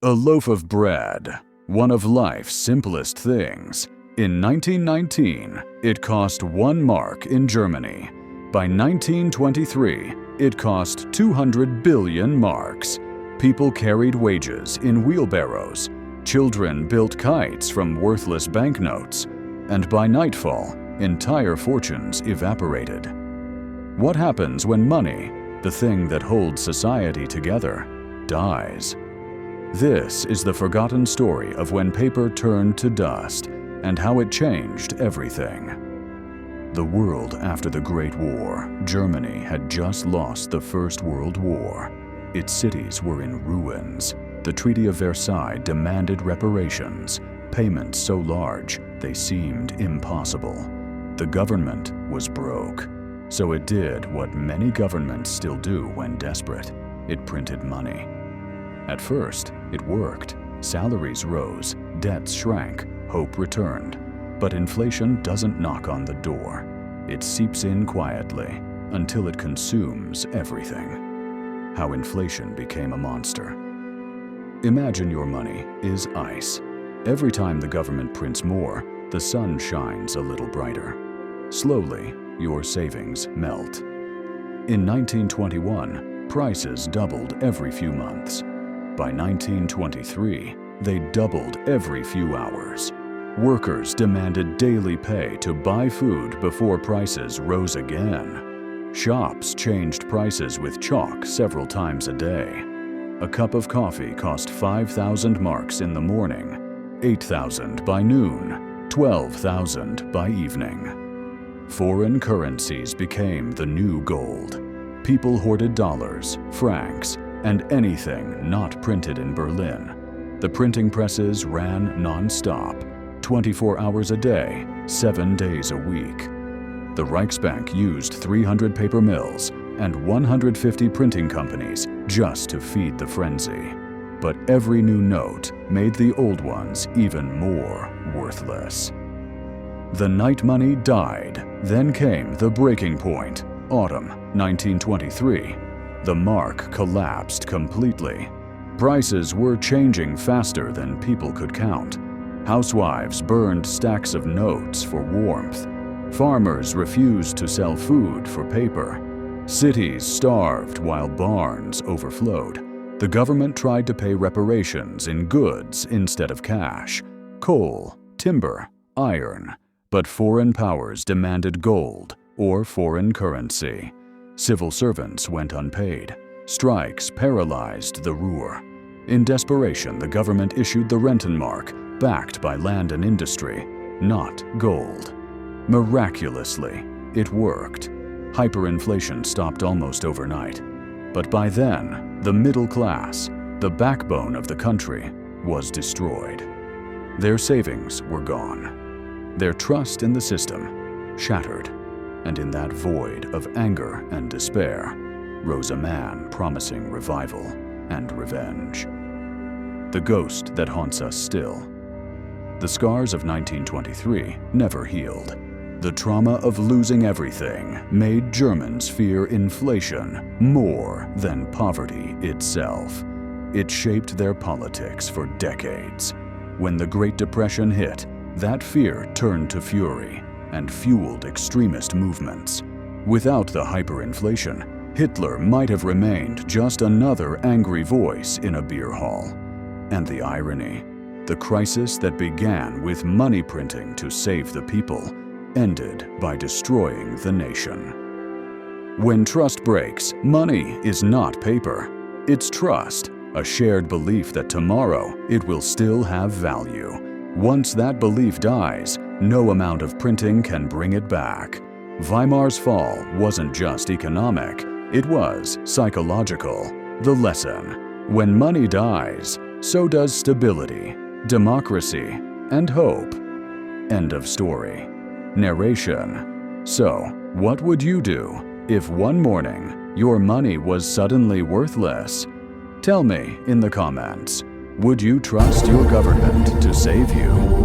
A loaf of bread, one of life's simplest things. In 1919, it cost 1 mark in Germany. By 1923, it cost 200 billion marks. People carried wages in wheelbarrows. Children built kites from worthless banknotes. And by nightfall, entire fortunes evaporated. What happens when money, the thing that holds society together, dies? This is the forgotten story of when paper turned to dust and how it changed everything. The world after the Great War, Germany had just lost the First World War. Its cities were in ruins. The Treaty of Versailles demanded reparations, payments so large they seemed impossible. The government was broke, so it did what many governments still do when desperate. It printed money. At first, it worked. Salaries rose, debts shrank, hope returned. But inflation doesn't knock on the door. It seeps in quietly until it consumes everything. How inflation became a monster. Imagine your money is ice. Every time the government prints more, the sun shines a little brighter. Slowly, your savings melt. In 1921, prices doubled every few months. By 1923, they doubled every few hours. Workers demanded daily pay to buy food before prices rose again. Shops changed prices with chalk several times a day. A cup of coffee cost 5,000 marks in the morning, 8,000 by noon, 12,000 by evening. Foreign currencies became the new gold. People hoarded dollars, francs, and anything not printed in Berlin. The printing presses ran non-stop, 24 hours a day, 7 days a week. The Reichsbank used 300 paper mills and 150 printing companies just to feed the frenzy. But every new note made the old ones even more worthless. The night money died. Then came the breaking point, autumn 1923. The mark collapsed completely. Prices were changing faster than people could count. Housewives burned stacks of notes for warmth. Farmers refused to sell food for paper. Cities starved while barns overflowed. The government tried to pay reparations in goods instead of cash, coal, timber, iron. But foreign powers demanded gold or foreign currency. Civil servants went unpaid. Strikes paralyzed the Ruhr. In desperation, the government issued the Rentenmark, backed by land and industry, not gold. Miraculously, it worked. Hyperinflation stopped almost overnight. But by then, the middle class, the backbone of the country, was destroyed. Their savings were gone. Their trust in the system shattered. And in that void of anger and despair rose a man promising revival and revenge. The ghost that haunts us still. The scars of 1923 never healed. The trauma of losing everything made Germans fear inflation more than poverty itself. It shaped their politics for decades. When the Great Depression hit, that fear turned to fury and fueled extremist movements. Without the hyperinflation, Hitler might have remained just another angry voice in a beer hall. And the irony, the crisis that began with money printing to save the people ended by destroying the nation. When trust breaks, money is not paper. It's trust, a shared belief that tomorrow it will still have value. Once that belief dies, no amount of printing can bring it back. Weimar's fall wasn't just economic, it was psychological. The lesson: when money dies, so does stability, democracy, and hope. End of story. Narration. So, what would you do if one morning your money was suddenly worthless? Tell me in the comments. Would you trust your government to save you?